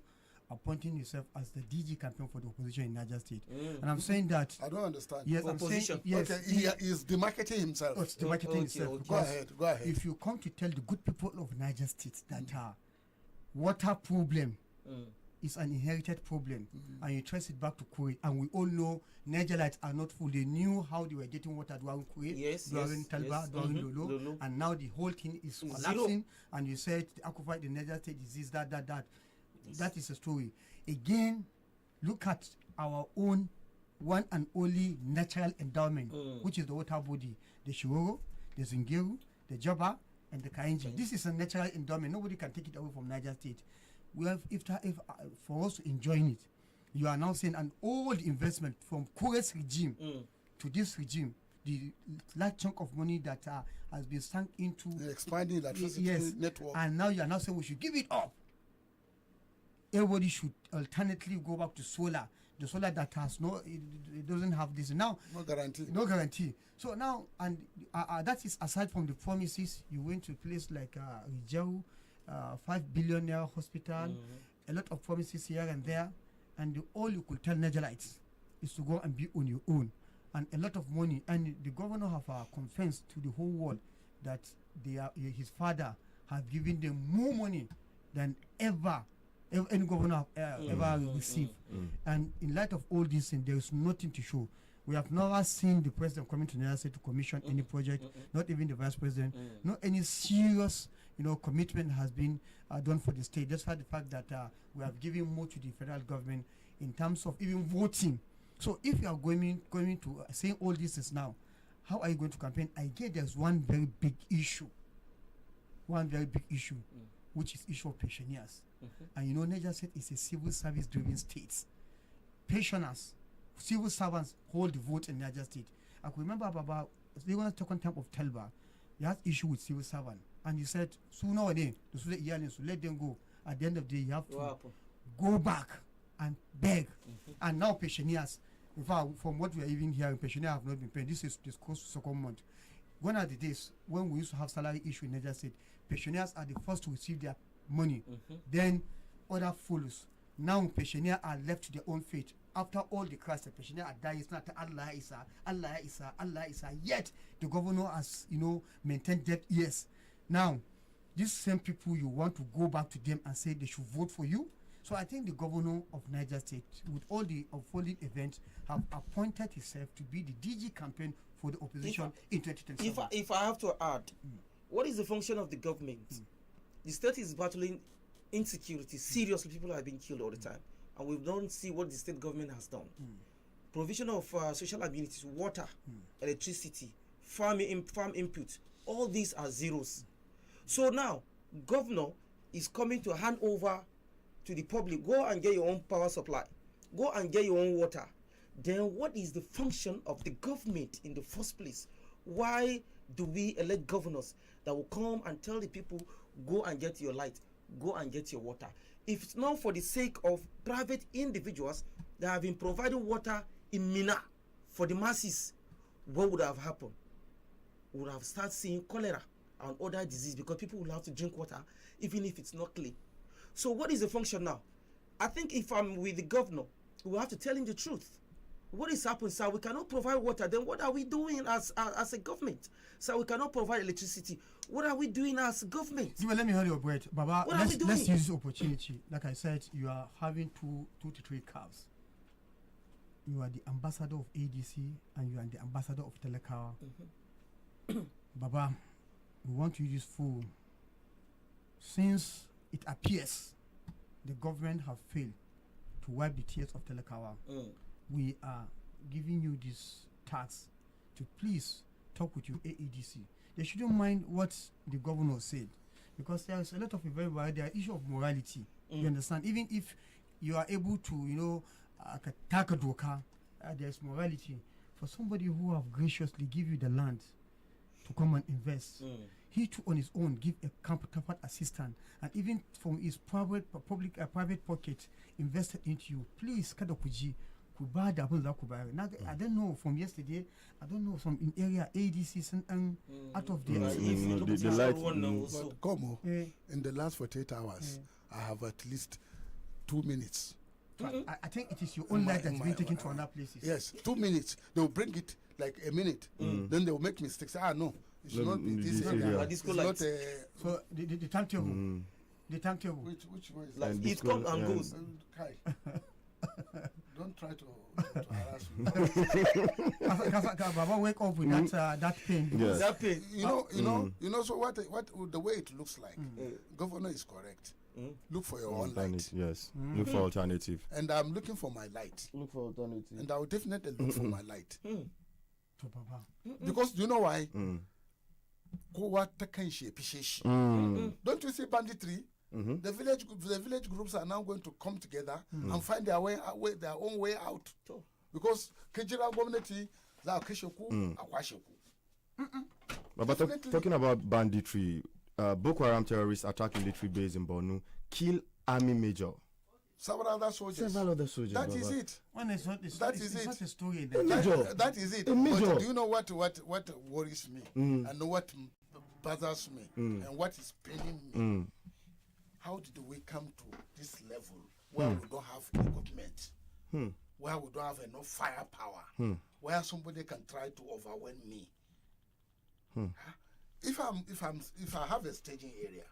appointing himself as the DG campaign for the opposition in Niger State. And I'm saying that I don't understand. Yes, I'm saying yes. Okay, he is demarcating himself. Oh, it's demarcating himself. Go because ahead. Go ahead. If you come to tell the good people of Niger State that water problem is an inherited problem, and you trace it back to Kuwait, and we all know Nigerites are not full. They knew how they were getting water during Kuwait, during Talba, during Lolo, and now the whole thing is collapsing. And you said the aquifer, the Niger State disease, that. That is a story. Again, look at our own one and only natural endowment, which is the water body, the Shiroro, the Zingiru, the Jaba, and the Kainji. This is a natural endowment. Nobody can take it away from Niger State. We have, if for us to enjoy it, you are now saying an old investment from Kuwait's regime to this regime, the large chunk of money that has been sunk into the expanding electricity network, and now you are now saying we should give it up. Everybody should alternately go back to solar. The solar that has it doesn't have this now. No guarantee. So now, and that is aside from the promises. You went to a place like Rijau, $5 billion hospital, a lot of promises here and there. and all you could tell Nigerites is to go and be on your own, and a lot of money. And the governor have confessed to the whole world that his father has given them more money than ever any governor ever received. And in light of all this, there is nothing to show. We have never seen the president coming to Nigeria State to commission any project, not even the vice president. Not any serious, commitment has been done for the state. Despite the fact that we have given more to the federal government in terms of even voting. So if you are going to saying all this is now, how are you going to campaign? I get there's one very big issue, which is issue of pensioners. And Niger State is a civil service driven state. Pensioners, civil servants hold the vote in Niger State. I can remember about the second time of Telba, he had issue with civil servant, and he said sooner or later the student yearlings to let them go. At the end of the day, you have to go back and beg. And now pensioners, in fact, from what we are even hearing, pensioners have not been paid. This is close to second month. Gone are the days when we used to have salary issue in Niger State. Pensioners are the first to receive their money. Then other follows. Now pensioners are left to their own fate. After all the crash, the pensioners are dying. It's not Allah Isa. Yet the governor has, maintained deaf ears. Now, these same people, you want to go back to them and say they should vote for you. So I think the governor of Niger State, with all the unfolding events, have appointed himself to be the DG campaign for the opposition in 2027. If I have to add, what is the function of the government? The state is battling insecurity. Seriously, people are being killed all the time. And we don't see what the state government has done. Provision of social amenities, water, electricity, farm input, all these are zeros. So now, governor is coming to hand over to the public, go and get your own power supply, go and get your own water. Then what is the function of the government in the first place? Why do we elect governors that will come and tell the people, go and get your light, go and get your water? If it's not for the sake of private individuals that have been providing water in Mina for the masses, what would have happened? We would have started seeing cholera and other disease, because people will have to drink water even if it's not clean. So what is the function now? I think if I'm with the governor, we will have to tell him the truth. What is happening, sir? We cannot provide water. Then what are we doing as a government? Sir, we cannot provide electricity. What are we doing as a government? Let me hold your breath. Baba, let's use this opportunity. Like I said, you are having two to three cars. You are the ambassador of ADC and you are the ambassador of Telekawa. Baba, we want to use this phone. Since it appears the government have failed to wipe the tears of Telekawa, we are giving you this task to please talk with your AEDC. They shouldn't mind what the governor said, because there is a lot of events where there are issues of morality. You understand? Even if you are able to, there's morality. For somebody who have graciously give you the land to come and invest, he too on his own give a counterpart assistance, and even from his private pocket invested into you. Please, Kadakuji, I don't know from yesterday. I don't know from in area ADC and out of the light. But Como, in the last 48 hours, I have at least 2 minutes. I think it is your own light that's been taken to other places. Yes, 2 minutes. They will bring it like a minute. Then they will make mistakes. No, it should not be this area. It's not so the timetable. The timetable. Which way is like it comes and goes. Don't try to harass me. Baba, wake up with that pain. Yes. That pain. You know. So what the way it looks like, governor is correct. Look for your own light. Yes. Look for alternative. And I'm looking for my light. Look for alternative. And I will definitely look for my light. Because do you know why? Don't you see banditry? The village groups are now going to come together and find their own way out. Because Kejira community, But talking about banditry, Boko Haram terrorists attack military base in Borno, kill army major. Several other soldiers. That is it. That is it. Not a story. That is it. But do you know what worries me? And what bothers me? And what is paining me? How did we come to this level where we don't have equipment, where we don't have enough firepower, where somebody can try to overwhelm me. If I have a staging area,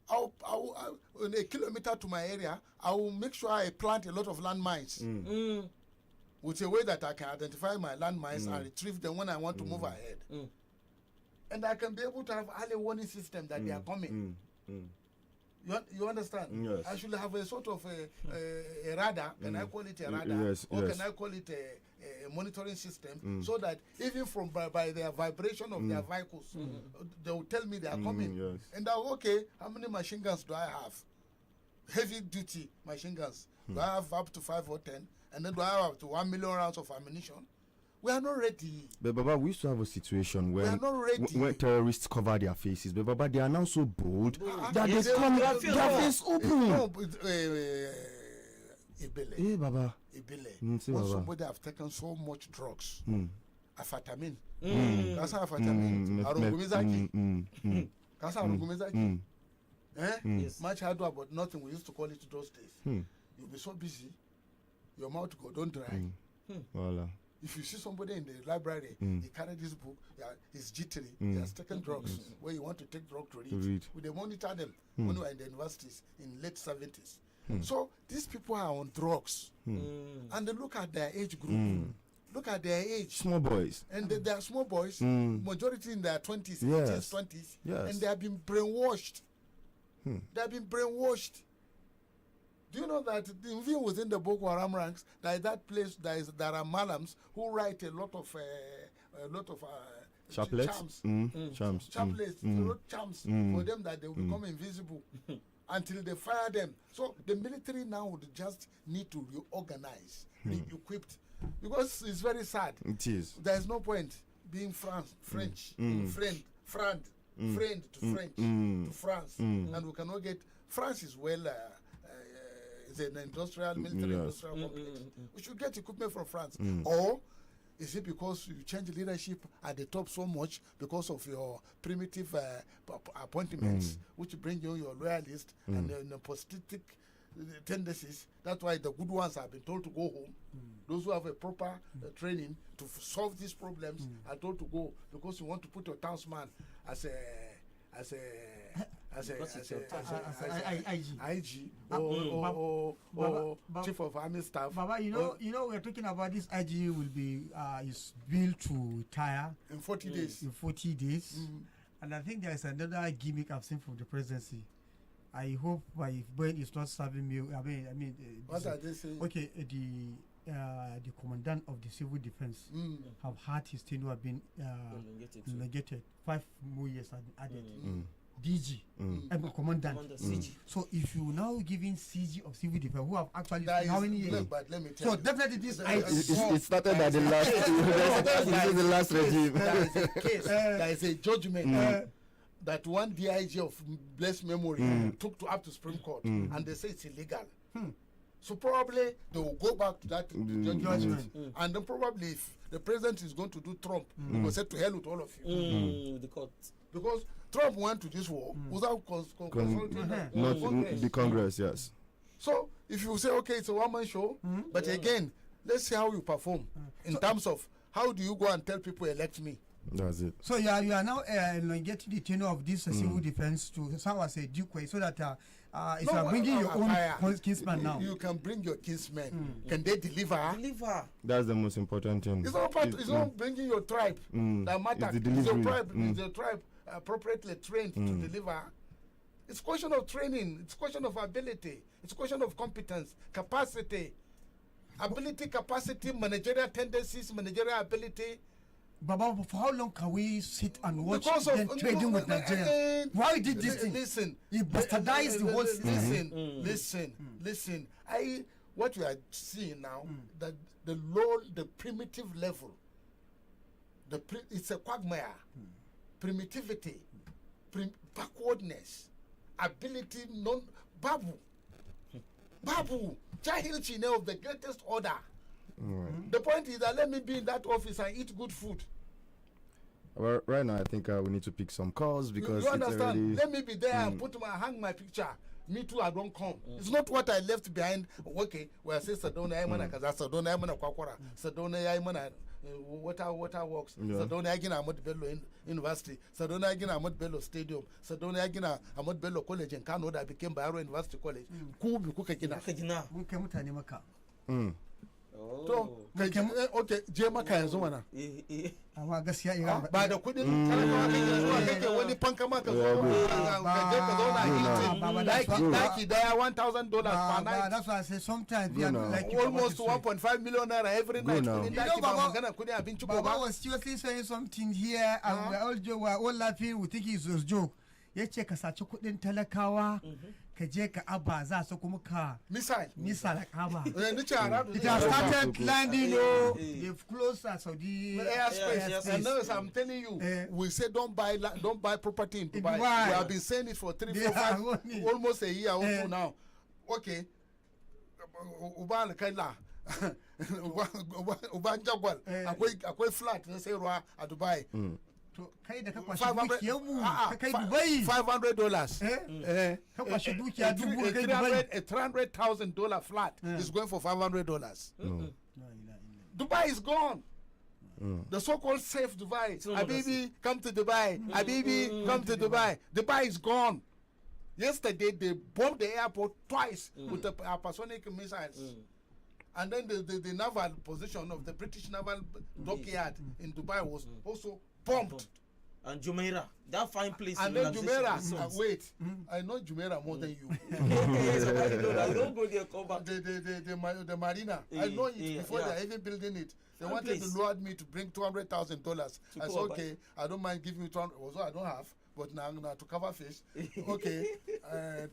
I'll in a kilometer to my area, I will make sure I plant a lot of landmines. With a way that I can identify my landmines and retrieve them when I want to move ahead. And I can be able to have early warning system that they are coming. You understand? Yes. I should have a sort of a radar. Can I call it a radar? Yes, Or yes. can I call it a monitoring system? So that even from by their vibration of their vehicles, they will tell me they are coming. Yes. And I'll, okay, how many machine guns do I have? Heavy duty machine guns. Do I have up to 5 or 10? And then do I have up to 1 million rounds of ammunition? We are not ready. But Baba, we used to have a situation We when are not ready. when terrorists cover their faces. But Baba, they are now so bold that Yes, they come their no. face open. No, but, Ibele. Hey, Baba. Ibele. Say, When Baba. somebody have taken so much drugs, amphetamine. That's how amphetamine. Arungumizaki. That's how Arungumizaki. Yes. Much harder about nothing we used to call it those days. You'll be so busy, your mouth go don't dry. Voila. If you see somebody in the library, he carry this book, he's jittery, he has taken drugs, where you want to take drug to read. They monitor them when we were in the universities in late 70s. So these people are on drugs. And they look at their age group. Look at their age. Small boys. And they are small boys, majority in their 20s, Yes. 18s, 20s. Yes. And they have been brainwashed. They have been brainwashed. Do you know that even within the Boko Haram ranks, there is that place, there are malams who write a lot of Chaplets? Charms. chaplets, charms for them that they will become invisible until they fire them. So the military now would just need to reorganize, re-equipped, because it's very sad. It is. There is no point being French, friend to French to France, and we cannot get France is well. It's an industrial, military industrial complex. We should get equipment from France. Or is it because you change leadership at the top so much because of your primitive appointments, which bring you your loyalists and the postistic tendencies? That's why the good ones have been told to go home. Those who have a proper training to solve these problems are told to go, because you want to put your townsman as a IG or chief of army staff. Baba, you know, we're talking about this IG will be is built to retire in 40 days. In 40 days, and I think there is another gimmick I've seen from the presidency. I hope my brain is not serving me. I mean, what are they saying? Okay, the commandant of the civil defense have had his tenure been elongated. 5 more years added. DG and commandant. So if you now giving CG of civil defense, who have actually how many years? But let me tell you. Definitely this It started by the last. This is the last regime. There is a judgment that one DIG of blessed memory took up to Supreme Court, and they say it's illegal. So probably they will go back to that judgment, and then probably if the president is going to do Trump, he will say to hell with all of you. The court. Because Trump went to this war without consulting the Congress, yes. So if you say, okay, it's a one-man show, but again, let's see how you perform in terms of how do you go and tell people elect me. That's it. So you are now elongating the tenure of this civil defense to some as a due way, so that if you are bringing your own kinsman now. You can bring your kinsmen. Can they deliver? That's the most important thing. It's not bringing your tribe that matters. Is your tribe appropriately trained to deliver? It's a question of training. It's a question of ability. It's a question of competence, capacity, capacity, managerial tendencies, managerial ability. Baba, for how long can we sit and watch them trading with Nigeria? Why did this thing? Listen, you bastardized the whole system. Listen. What you are seeing now, that the primitive level, it's a quagmire. Primitivity, backwardness, ability, Babu, Jahil Chine of the greatest order. The point is that let me be in that office and eat good food. Well, right now I think we need to pick some calls because you understand. Already... Let me be there and hang my picture me too, I don't come. It's not what I left behind. Okay, where I say Sadona Yamana Kaza, Sadona Yamana Kwakwara, Sadona Yamana water works, Sadona Yagina Ahmad Bello University, Sadona Yagina Ahmad Bello Stadium, Sadona Yagina Ahmad Bello College in Kano that became Bayero University College. Kubi Kukakina. Mukemutanimaka. To, okay, je maka yanzu mana. Amma gaskiya Iran ba da kudin talakawa kake zuwa kake wani fanka maka zo ka zauna daki daya $1,000 per night. That's why I say sometimes we are like almost 1.5 million naira every night. Kudin daki ba magana kudin abinci ko ba. Baba was seriously saying something here and we are all laughing, we think it's a joke. Yace ka saci kudin talakawa ka je ka aba za su kuma ka misal aba. It has started landing, they've closed Saudi airspace. And now I'm telling you, we say don't buy property in Dubai. We have been saying it for 3, 4, 5, almost a year also now. Okay, Uban Kaila, Uban Jagwal, akwai flat na sayarwa a Dubai. To kai da ka kwashi dukiyar mu ka kai Dubai $500. Ka kwashi dukiya dubu kai Dubai. A $300,000 flat is going for $500. Dubai is gone. The so-called safe Dubai. Habibi, come to Dubai. Habibi, come to Dubai. Dubai is gone. Yesterday they bombed the airport twice with the hypersonic missiles. And then the naval position of the British naval dockyard in Dubai was also bombed. And Jumeirah, that fine place. And then Jumeirah, wait, I know Jumeirah more than you. I don't go there, come back. The marina, I know it before they're even building it. They wanted to load me to bring $200,000. I said, okay, I don't mind giving you 200. Also, I don't have, but now to cover fish. Okay,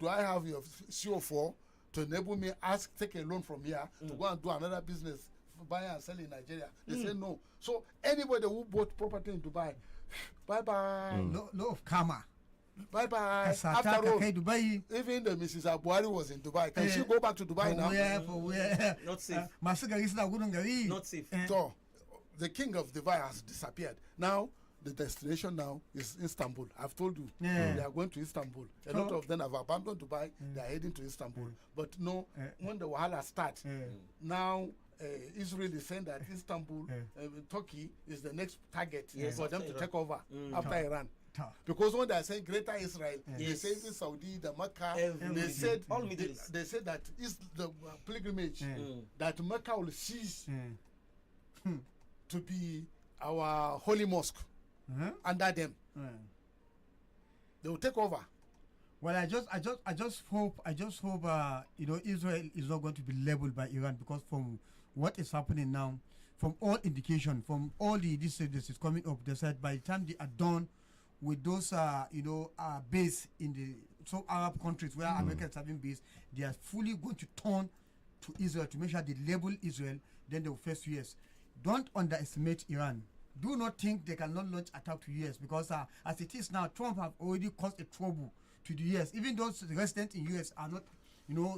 do I have your CO4 to enable me take a loan from here to go and do another business? Buy and sell in Nigeria. They say no. So anybody who bought property in Dubai, bye bye. No of karma. Bye bye. After all, even the Mrs. Abuari was in Dubai. Can she go back to Dubai now? For where? Not safe. Not safe. So the king of Dubai has disappeared. Now the destination now is Istanbul. I've told you they are going to Istanbul. A lot of them have abandoned Dubai. They are heading to Istanbul. But no, when the wahala starts, now Israel is saying that Istanbul, Turkey is the next target for them to take over after Iran. Because when they are saying Greater Israel, they say even Saudi, the Mecca, they said that is the pilgrimage that Mecca will cease to be our holy mosque under them. They will take over. Well, I just hope Israel is not going to be leveled by Iran, because from what is happening now, from all indication, from all this is coming up, they said by the time they are done with those base in the some Arab countries where America is having base, they are fully going to turn to Israel to make sure they label Israel, then they will face US. Don't underestimate Iran. Do not think they cannot launch attack to US, because as it is now, Trump have already caused a trouble to the US. Even those residents in US are not,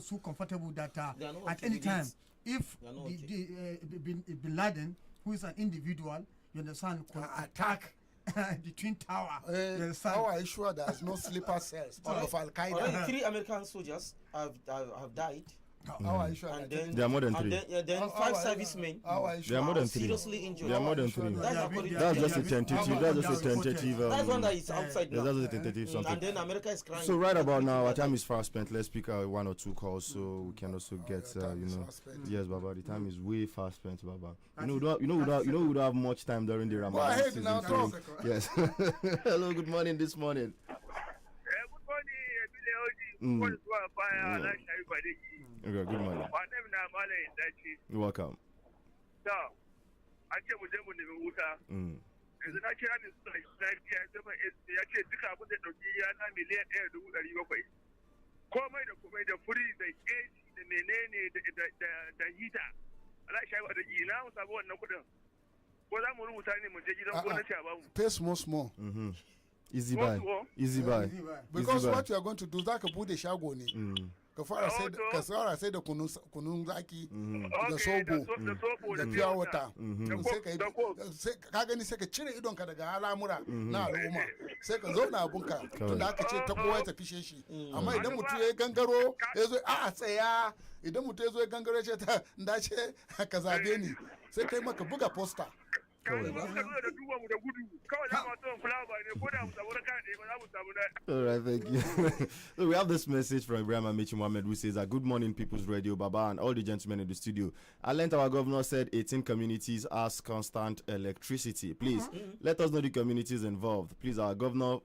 so comfortable that at any time, if Bin Laden, who is an individual, you understand, could attack the Twin Tower. How are you sure there's no sleeper cells of Al Qaeda? Already 3 American soldiers have died. How are you sure? And then, there are more than 3. Then 5 servicemen. There are more than 3. Seriously injured. There are more than 3. That's just a tentative. That's one that is outside now. That's just a tentative something. And then America is crying. So right about now, our time is fast spent. Let's pick 1 or 2 calls so we can also get yes, Baba. The time is way fast spent, Baba. We don't have much time during the Ramadan season. Now, so, yes. Hello. Good morning. This morning. Okay, good morning. You're welcome. yanzu na kira ne suna lafiya zama ya ce duka abin da ɗauki yana miliyan 1,700,000 komai da komai da furi da AC da menene da hita Allah shi wa da ina mu samu wannan kudin ko za mu rubuta ne mu je gidan gwamnati a bamu pay small easy buy because what you are going to do zaka bude shago ne ka fara sai da kunun zaki da sobo da fiya wata sai ka gani sai ka cire idonka daga al'amura na al'umma sai ka zauna abunka tunda aka ce ta kowa ya tafi shi amma idan mutum ya gangaro ya zo a tsaya idan mutum ya zo ya gangaro ya ce ta dace ka zabe ni sai kai maka buga poster kawai ba. All right, thank you. So we have this message from Ibrahim Amici Mohammed who says, good morning, People's Radio, Baba, and all the gentlemen in the studio. I learned our governor said 18 communities has constant electricity. Please, let us know the communities involved. Please, our governor,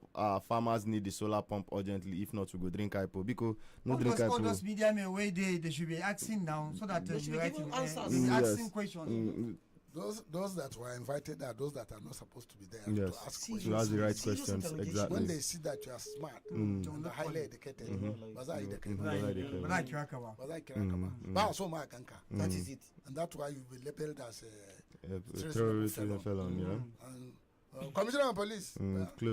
farmers need the solar pump urgently. If not, we go drink Ipo. Because no drink Ipo. All those media may wait, they should be asking now so that they should be asking questions. Those that were invited are those that are not supposed to be there to ask questions. To ask the right questions, exactly. When they see that you are smart and highly educated, that is it. And that's why you'll be labeled as a terrorist felon, yeah. And Commissioner of Police,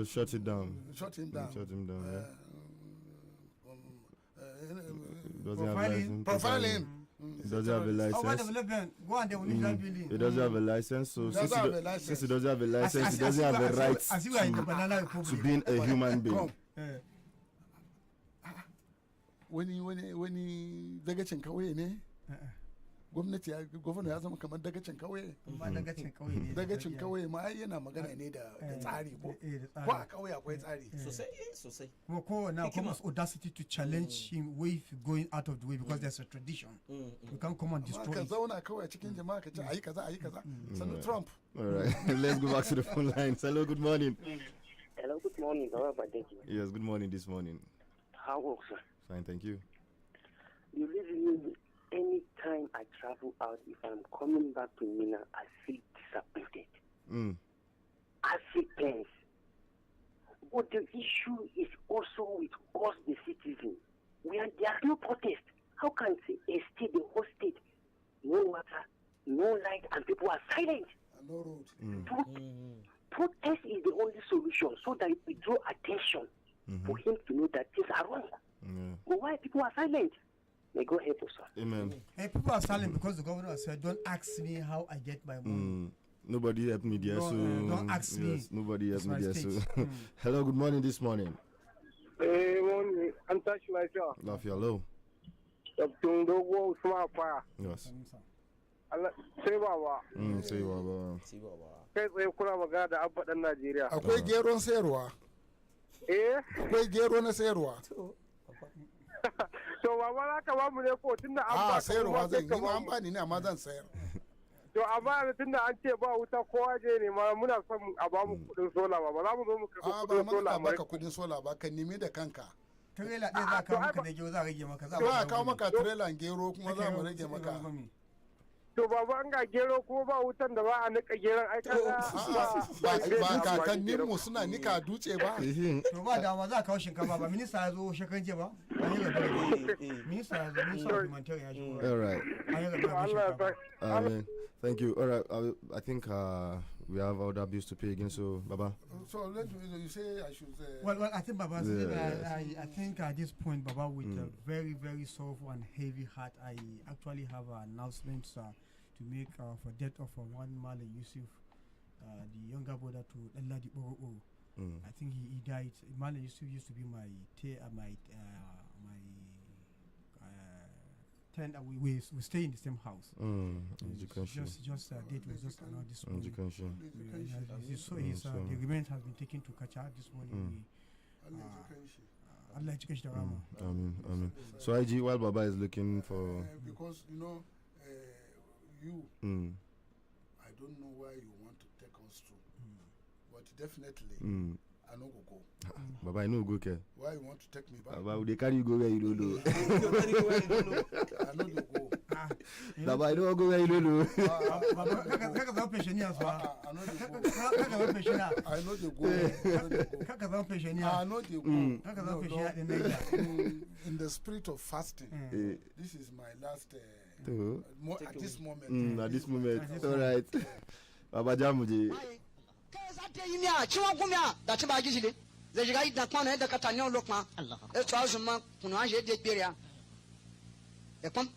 shut it down. Shut him down. Profiling. He doesn't have a license. He doesn't have a license. So since he doesn't have a license, he doesn't have the right to being a human being. When he dagacin kauye ne, gwamnati ya zama kamar dagacin kauye. Dagacin kauye ma yana magana ne da tsari ko a kauye akwai tsari. Sosai. Ko now comes audacity to challenge him with going out of the way because there's a tradition. You can't come and destroy it. Ka zauna kawai cikin jama'a ka ce ayi kaza. Senator Trump. All right, let's go back to the phone lines. Hello, good morning. Hello, good morning. How about you? Yes, good morning this morning. How work, sir? Fine, thank you. You live any time I travel out, if I'm coming back to Mina, I feel disappointed. I feel tense. But the issue is also with us, the citizens. There's no protest. How can a state, the whole state, no water, no light, and people are silent? No road. Protest is the only solution so that we draw attention for him to know that things are wrong. But why people are silent? May God help us, sir. Amen. Hey, people are silent because the governor said, "Don't ask me how I get my money." Nobody helped me there, so don't ask me. Nobody helped me there, so. Hello, good morning this morning. Hey, morning. I'm touching myself. Love you, hello. Yes. Sai baba. Sai baba. Kai tsaye kuna magana da abba dan Najeriya. Akwai geron sayarwa. Akwai gero na sayarwa. To baba za ka ba mu ne ko tunda an ba sayarwa zan yi ma an ba ni ne amma zan sayar. To amma tunda an ce ba wuta kowa je ne ma muna son a ba mu kudin sola ba za mu zo mu karɓi kudin sola ba baka kudin sola ba ka nemi da kanka. Trailer ɗaya za ka maka da gero za a rage maka. Za a kawo maka trailer gero kuma za mu rage maka. To baba an ga gero kuma ba wutan da ba a nika geron ai ba kakannin mu suna nika dutse ba. To ba dama za a kawo shinkafa ba minista ya zo shekaran jiya ba. Minista ya zo minista of humanitarian ya shigo. All right. Amen. Thank you. All right. I think we have other bills to pay again. So Baba. So you say I should. Well, I think Baba. I think at this point, Baba, with a very, very sorrowful and heavy heart, I actually have an announcement to make for death of one Mali Yusuf, the younger brother to Eladi Oro. I think he died. Mali Yusuf used to be my tent. We stay in the same house. Just date was just announced this morning. So the remains has been taken to Kacha this morning. Allah education Amen. So IG, while Baba is looking for because you I don't know why you want to take us through, but definitely I know go. Baba, I know go care. Why you want to take me back? Baba, they carry you go where you don't know. I know you go. Baba, I don't go where you don't know. Baba, kaka zama pensioner as well. I know you go. Kaka zama pensioner. I know you go. Kaka zama pensioner in Nigeria. In the spirit of fasting, this is my last. At this moment. At this moment. All right. Baba Jamuji. ekpan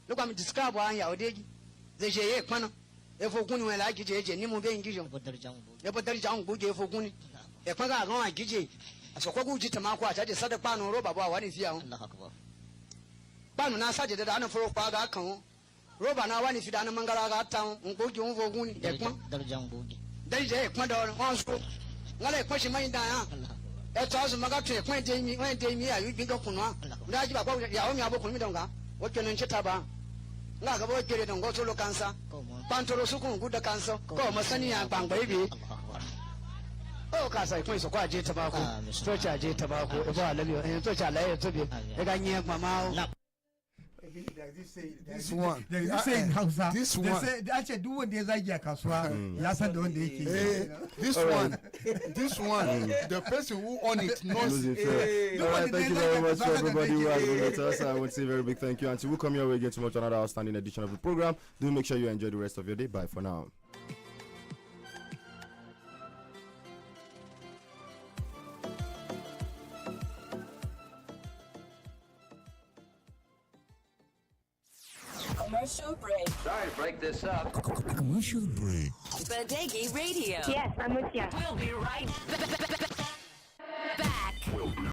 look am describe an ya odeji ze je ekpan no efokun ni wen la gije je ni mo be ngijo e bo dari jang guje efokun ni ekpan ga ran gije asokwa gu ji tama ko ata de sada pa no roba bo awani fi an Allah akbar pa no na saje de da na foro pa ga kan roba na wani fi da na mangala ga tan ngoji un fokun ni ekpan dari jang guje dari je ekpan do on so ngale ekpan shi mai da ya eto so maga to ekpan de mi ayu bi ga kunu nda ji ba ko ya o mi abokun mi donga o kenu nchita ba nga ga bo kere dongo solo kansa pantoro sukun guda kansa ko masani ya bangba ibi o ka sai kun so kwa je tabako to cha je tabako e ba labiyo to cha laye to bi e ga nyi mama This one. In Hausa. This one. Actually, do what they say, Kaswa. Last one, this one. This one. The person who on it knows. All right, thank you very much for everybody who has been with us. I want to say a very big thank you. Until we come your way again tomorrow to another outstanding edition of the program, do make sure you enjoy the rest of your day. Bye for now. Commercial break. Sorry to break this up. Commercial break. Badegi Radio. Yes, I'm with you. We'll be right back.